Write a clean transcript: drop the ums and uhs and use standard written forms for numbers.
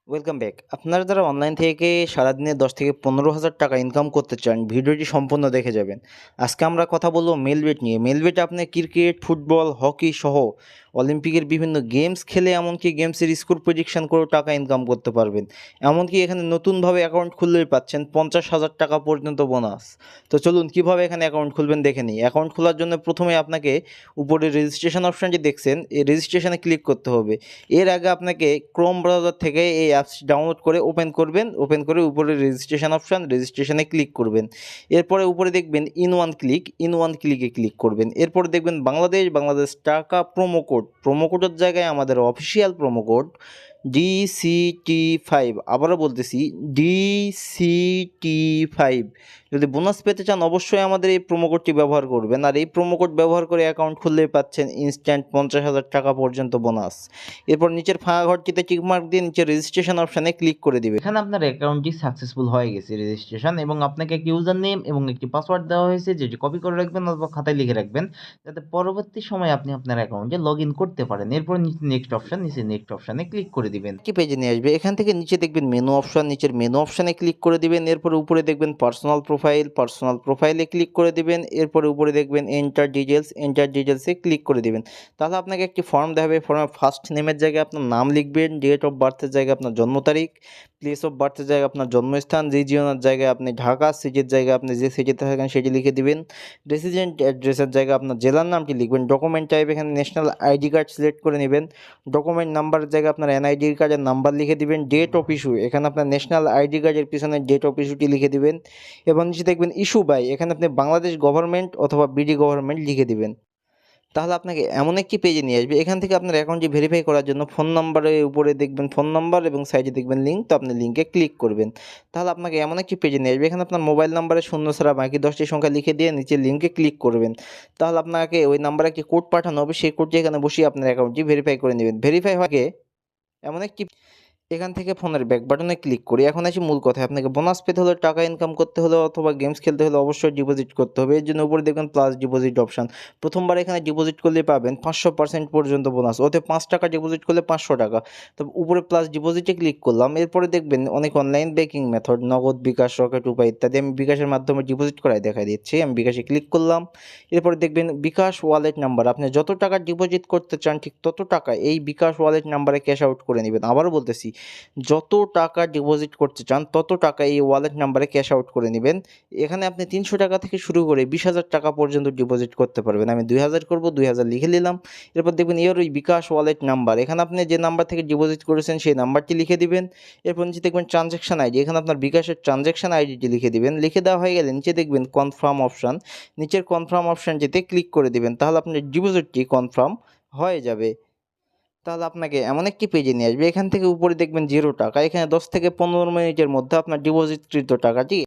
Welcome back. আপনারা যারা online থেকে সারাদিনে 10 থেকে 15,000 টাকা ইনকাম করতে চান, ভিডিওটি সম্পূর্ণ দেখে যাবেন। আজকে আমরা কথা বলবো মেলবেট নিয়ে। মেলবেটে আপনি ক্রিকেট, ফুটবল, হকি সহ অলিম্পিকের বিভিন্ন গেমস খেলে এমনকি গেমসের স্কোর প্রেডিকশন করেও টাকা ইনকাম করতে পারবেন। এমনকি এখানে নতুনভাবে অ্যাকাউন্ট খুললেই পাচ্ছেন 50,000 টাকা পর্যন্ত বোনাস। তো চলুন কীভাবে এখানে অ্যাকাউন্ট খুলবেন দেখে নিই। অ্যাকাউন্ট খোলার জন্য প্রথমে আপনাকে উপরে রেজিস্ট্রেশন অপশানটি দেখছেন, এই রেজিস্ট্রেশনে ক্লিক করতে হবে। এর আগে আপনাকে ক্রোম ব্রাউজার থেকে এই অ্যাপস ডাউনলোড করে ওপেন করবেন। ওপেন করে উপরে রেজিস্ট্রেশন অপশান, রেজিস্ট্রেশনে ক্লিক করবেন। এরপরে উপরে দেখবেন ইন ওয়ান ক্লিকে ক্লিক করবেন। এরপরে দেখবেন বাংলাদেশ টাকা প্রোমো কোডের জায়গায় আমাদের অফিসিয়াল প্রোমো কোড DCT5, আবারও বলতেছি DCT5। যদি বোনাস পেতে চান অবশ্যই আমাদের এই প্রোমো কোডটি ব্যবহার করবেন। আর এই প্রোমো কোড ব্যবহার করে অ্যাকাউন্ট খুললেই পাচ্ছেন ইনস্ট্যান্ট 50,000 টাকা পর্যন্ত বোনাস। এরপর নিচের ফাঁকা ঘরটিতে টিকমার্ক দিয়ে নিচে রেজিস্ট্রেশন অপশানে ক্লিক করে দিবেন। এখানে আপনার অ্যাকাউন্টটি সাকসেসফুল হয়ে গেছে রেজিস্ট্রেশন, এবং আপনাকে একটি ইউজার নেম এবং একটি পাসওয়ার্ড দেওয়া হয়েছে, যেটি কপি করে রাখবেন অথবা খাতায় লিখে রাখবেন, যাতে পরবর্তী সময়ে আপনি আপনার অ্যাকাউন্টে লগ ইন করতে পারেন। এরপর নিচে নেক্সট অপশানে ক্লিক করে দিবেন। কি পেজে নিয়ে আসবে, এখান থেকে নিচে দেখবেন মেনু অপশান, নিচের মেনু অপশানে ক্লিক করে দিবেন। এরপরে উপরে দেখবেন পার্সোনাল প্রোফাইলে ক্লিক করে দিবেন। এরপরে উপরে দেখবেন এন্টার ডিটেলসে ক্লিক করে দিবেন। তাহলে আপনাকে একটি ফর্ম দেখাবে। ফর্মে ফার্স্ট নেমের জায়গায় আপনার নাম লিখবেন, ডেট অফ বার্থের জায়গায় আপনার জন্ম তারিখ, প্লেস অফ বার্থের জায়গায় আপনার জন্মস্থান, রিজিয়নের জায়গায় আপনি ঢাকা, সিটির জায়গায় আপনি যে সিটিতে থাকেন সেটি লিখে দিবেন। রেসিডেন্ট অ্যাড্রেসের জায়গায় আপনার জেলার নামটি লিখবেন। ডকুমেন্ট টাইপ এখানে ন্যাশনাল আইডি কার্ড সিলেক্ট করে নেবেন। ডকুমেন্ট নাম্বারের জায়গায় আপনার এনআইডি কার্ডের নাম্বার লিখে দিবেন। ডেট অফ ইস্যু, এখানে আপনার ন্যাশনাল আইডি কার্ডের পিছনে ডেট অফ ইস্যুটি লিখে দিবেন। এবং নিচে দেখবেন ইস্যু বাই, এখানে আপনি বাংলাদেশ গভর্নমেন্ট অথবা বিডি গভর্নমেন্ট লিখে দিবেন। তাহলে আপনাকে এমন একটি পেজে নিয়ে আসবে। এখান থেকে আপনার অ্যাকাউন্টটি ভেরিফাই করার জন্য ফোন নাম্বারের উপরে দেখবেন ফোন নাম্বার এবং সাইডে দেখবেন লিঙ্ক, তো আপনি লিঙ্কে ক্লিক করবেন। তাহলে আপনাকে এমন একটি পেজে নিয়ে আসবে। এখানে আপনার মোবাইল নাম্বারে শূন্য ছাড়া বাকি 10টি সংখ্যা লিখে দিয়ে নিচে লিঙ্কে ক্লিক করবেন। তাহলে আপনাকে ওই নাম্বারে একটি কোড পাঠানো হবে, সেই কোডটি এখানে বসিয়ে আপনার অ্যাকাউন্টটি ভেরিফাই করে নেবেন। ভেরিফাই হয়ে এমন একটি এখান থেকে ফোনের ব্যাক বাটনে ক্লিক করি। এখন আসি মূল কথায়। আপনাকে বোনাস পেতে হলে, টাকা ইনকাম করতে হলে অথবা গেমস খেলতে হলে অবশ্যই ডিপোজিট করতে হবে। এর জন্য উপরে দেখবেন প্লাস ডিপোজিট অপশান। প্রথমবার এখানে ডিপোজিট করলে পাবেন 500% পর্যন্ত বোনাস। ওতে 5 টাকা ডিপোজিট করলে 500 টাকা। তো উপরে প্লাস ডিপোজিটে ক্লিক করলাম। এরপরে দেখবেন অনেক অনলাইন ব্যাংকিং মেথড, নগদ, বিকাশ, রকেট, উপায় ইত্যাদি। আমি বিকাশের মাধ্যমে ডিপোজিট করাই দেখাই দিচ্ছি। আমি বিকাশে ক্লিক করলাম। এরপরে দেখবেন বিকাশ ওয়ালেট নাম্বার, আপনি যত টাকা ডিপোজিট করতে চান ঠিক তত টাকা এই বিকাশ ওয়ালেট নাম্বারে ক্যাশ আউট করে নেবেন। আবারও বলতেছি, যত টাকা ডিপোজিট করতে চান তত টাকা এই ওয়ালেট নাম্বারে ক্যাশ আউট করে নেবেন। এখানে আপনি 300 টাকা থেকে শুরু করে 20,000 টাকা পর্যন্ত ডিপোজিট করতে পারবেন। আমি 2000 করব, 2000 লিখে নিলাম। এরপর দেখবেন এর ওই বিকাশ ওয়ালেট নাম্বার, এখানে আপনি যে নাম্বার থেকে ডিপোজিট করেছেন সেই নাম্বারটি লিখে দিবেন। এরপর নিচে দেখবেন ট্রানজ্যাকশন আইডি, এখানে আপনার বিকাশের ট্রানজ্যাকশন আইডিটি লিখে দিবেন। লিখে দেওয়া হয়ে গেলে নিচে দেখবেন কনফার্ম অপশান, নিচের কনফার্ম অপশানটিতে ক্লিক করে দিবেন। তাহলে আপনার ডিপোজিটটি কনফার্ম হয়ে যাবে। তাহলে আপনাকে এমন একটি পেজে নিয়ে আসবে। এখান থেকে উপরে দেখবেন 0 টাকা, এখানে 10 থেকে 15 মিনিটের মধ্যে আপনার ডিপোজিটকৃত টাকাটি